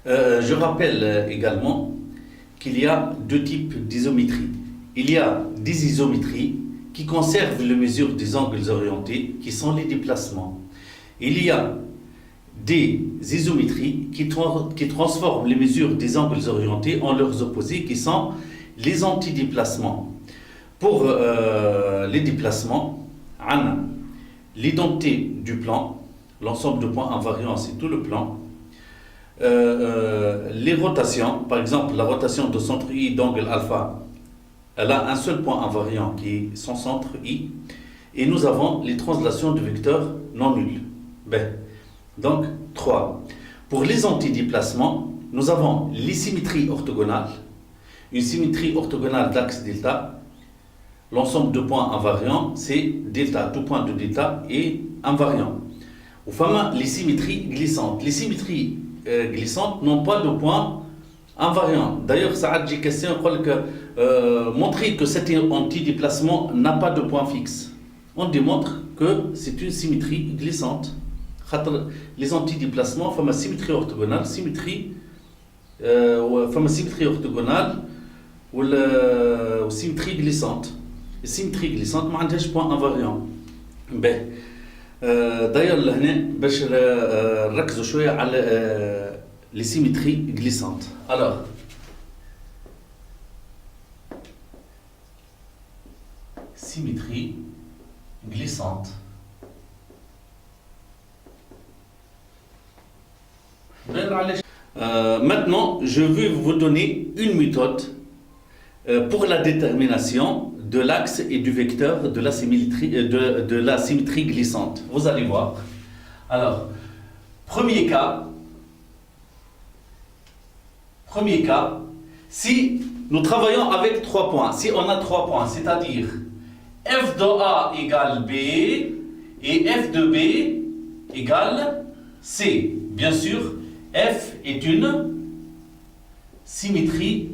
Je rappelle également qu'il y a deux types d'isométrie. Il y a des isométries qui conservent les mesures des angles orientés, qui sont les déplacements. Il y a des isométries qui transforment les mesures des angles orientés en leurs opposés, qui sont les antidéplacements. Pour les déplacements, on a l'identité du plan, l'ensemble de points invariants, c'est tout le plan. Les rotations, par exemple, la rotation de centre I d'angle alpha, elle a un seul point invariant qui est son centre I. Et nous avons les translations de vecteurs non nuls. B. Donc, 3. Pour les antidéplacements, nous avons les symétries orthogonales. Une symétrie orthogonale d'axe delta. L'ensemble de points invariants, c'est delta. Tout point de delta est invariant. Ou enfin, les symétries glissantes. Les symétries glissantes n'ont pas de points invariants. D'ailleurs, ça a dit question montrer que cet antidéplacement n'a pas de point fixe. On démontre que c'est une symétrie glissante. Les antidéplacements font une symétrie orthogonale, symétrie orthogonale ou symétrie glissante. السيمتري glissante ما عندهاش point invariant. باهي d'ailleurs لهنا باش نركزوا شويه على les symétries glissantes. Alors symétrie glissante. Maintenant, je vais vous donner une méthode pour la détermination de l'axe et du vecteur de la symétrie glissante. Vous allez voir. Alors, premier cas, si nous travaillons avec 3 points, si on a 3 points, c'est-à-dire f de A égale B et f de B égale C. Bien sûr, f est une symétrie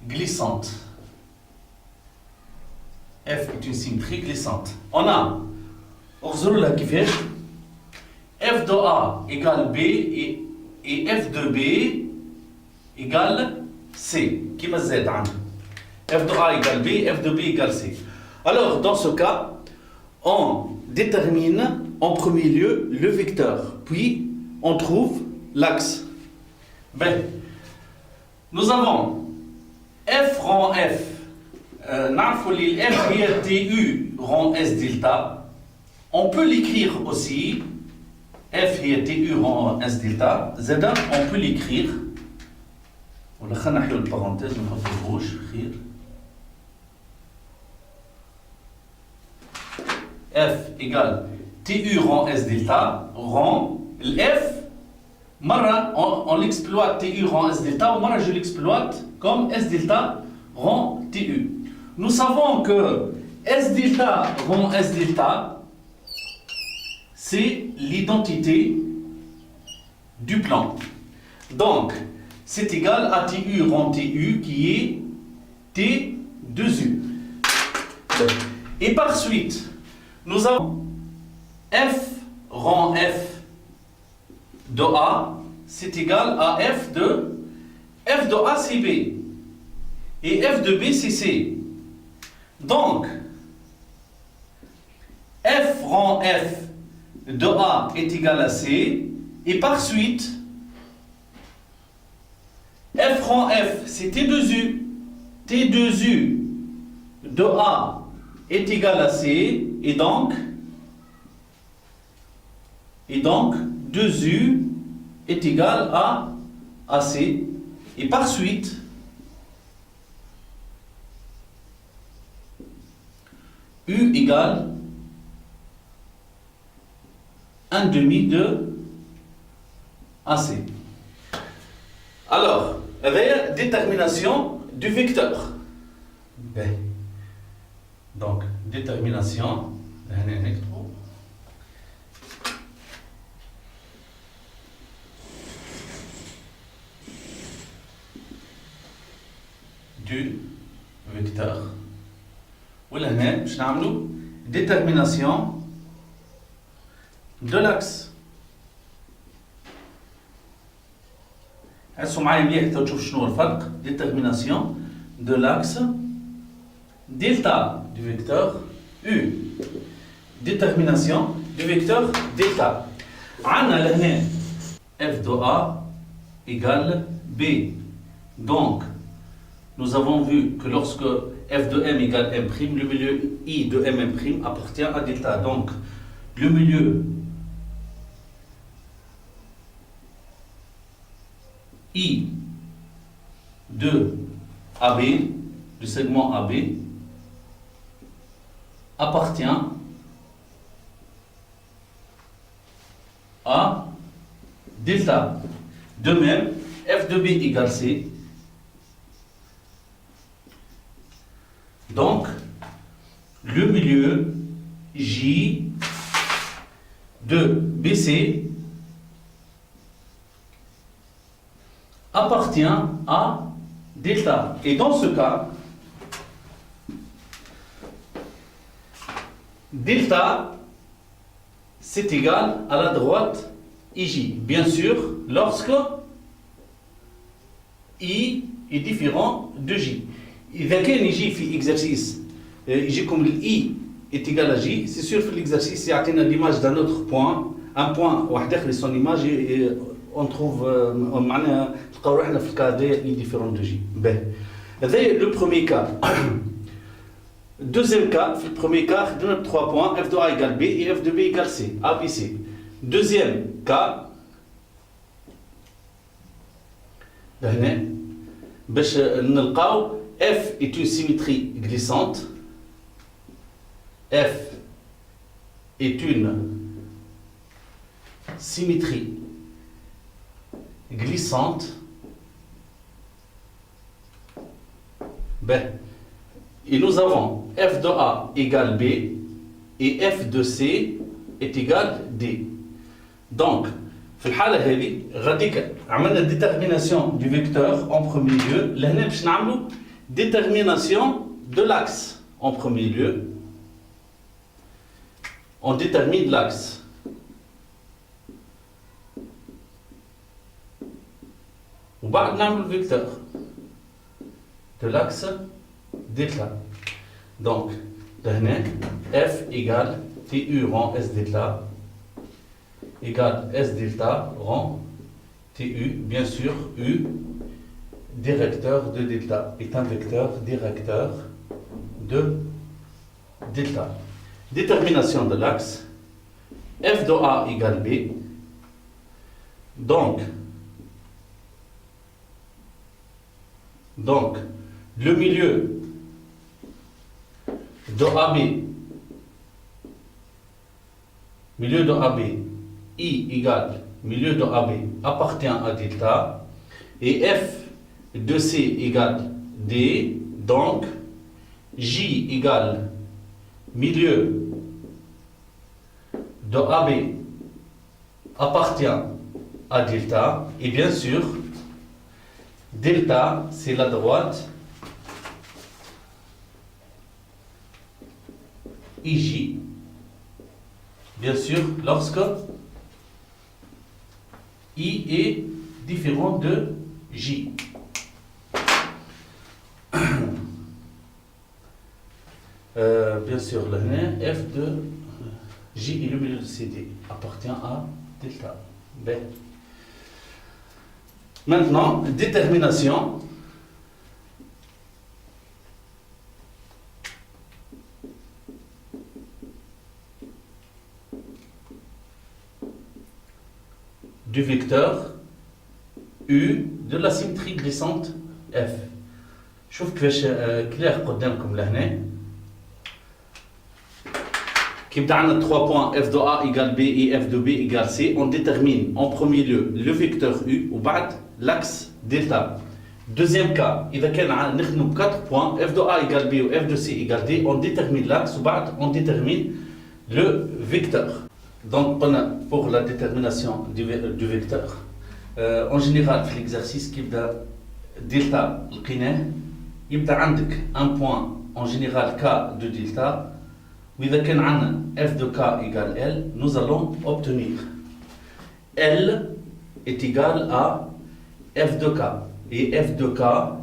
glissante. F est une symétrie glissante. On a f de A égale B et f de B égale C. Qui m'a Z f de A égale B, f de B égale C. Alors, dans ce cas, on détermine en premier lieu le vecteur, puis on trouve l'axe. Ben, nous avons f rang f, f est tu rang s delta. On peut l'écrire aussi, f est tu rang s delta. Z, on peut l'écrire. On va mettre une parenthèse, on va faire rouge. F égale tu rang s delta, rang f. Mara, on l'exploite tu rang s delta, ou Mara, je l'exploite comme s delta rang tu. Nous savons que s delta rang s delta, c'est l'identité du plan. Donc, c'est égal à tu rang tu qui est t2u. Et par suite, nous avons f rang f de A, c'est égal à f de A, c'est B. Et f de B, c'est C. Donc, f rang f de A est égal à C. Et par suite, f rang f, c'est T2U. T2U de A est égal à C. Et donc 2U est égal à C. Et par suite, U égale 1 demi de AC. Alors, avec détermination du vecteur. B. Donc, détermination du vecteur. Voilà, je vais détermination de l'axe. عسوا معايا مليح تو تشوف شنو الفرق. Détermination de l'axe delta du vecteur U. Détermination du vecteur delta. عندنا لهنا f de A égale B. Donc, nous avons vu que lorsque f de m égale m', le milieu I de m' appartient à delta. Donc, le milieu I de AB, du segment AB, appartient à delta. De même, f de B égale C. Donc, le milieu J de BC appartient à delta. Et dans ce cas, delta, c'est égal à la droite IJ. Bien sûr, lorsque I est différent de J. إذا كان يجي في exercice يجيكم ال I est égal à J, c'est sûr في l'exercice يعطينا l'image d'un autre point, un point واحد آخر son image et on trouve معناها نلقاو روحنا في الكا دي I différent de J. باهي. هذا le premier cas. Deuxième cas, في le premier cas خدمنا 3 points f de A égale B et f de B égale C, A, B, C. Deuxième cas, هنا باش نلقاو F est une symétrie glissante. F est une symétrie glissante. Ben, et nous avons F de A égale B et F de C est égal D. Donc, في الحالة هذه غاديك عملنا détermination du vecteur en premier lieu. لهنا باش نعملوا détermination de l'axe en premier lieu. On détermine l'axe. وبعد نعمل le vecteur de l'axe delta. Donc, لهنا F égale TU rond S delta égale S delta rond TU, bien sûr, U directeur de delta est un vecteur directeur de delta. Détermination de l'axe, f de A égale B. Donc, le milieu de AB, I égale milieu de AB appartient à delta et f de C égale D, donc J égale milieu de AB appartient à delta et bien sûr delta c'est la droite IJ, bien sûr lorsque I est différent de J. Bien sûr, le f de J et le milieu de CD appartient à delta. B. Maintenant, détermination. Du vecteur U de la symétrie glissante F. شوف كيفاش كلير قدامكم لهنا. Qui me donne 3 points f de A égale B et f de B égale C, on détermine en premier lieu le vecteur U ou l'axe delta. Deuxième cas, il y a 4 points f de A égale B ou f de C égale D, on détermine l'axe ou on détermine le vecteur. Donc pour la détermination du vecteur, en général في l'exercice qui يبدا delta لقيناه يبدا عندك un point en général K de delta. وإذا كان عندنا f de k égale L, nous allons obtenir L est égal à F de K. Et F de K,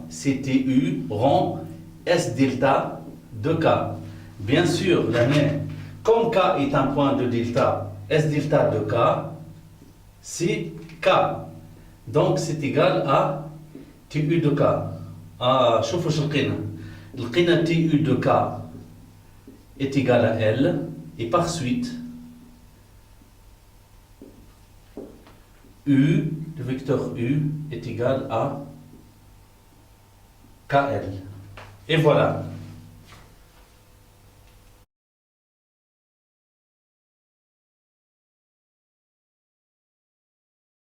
c'est TU rond S delta de K. Bien sûr, comme K est un point de delta, S delta de K, c'est K. Donc c'est égal à TU de K. شوفوا شو لقينا. لقينا TU de K est égal à L. Et par suite, U, le vecteur U, est égal à KL. Et voilà.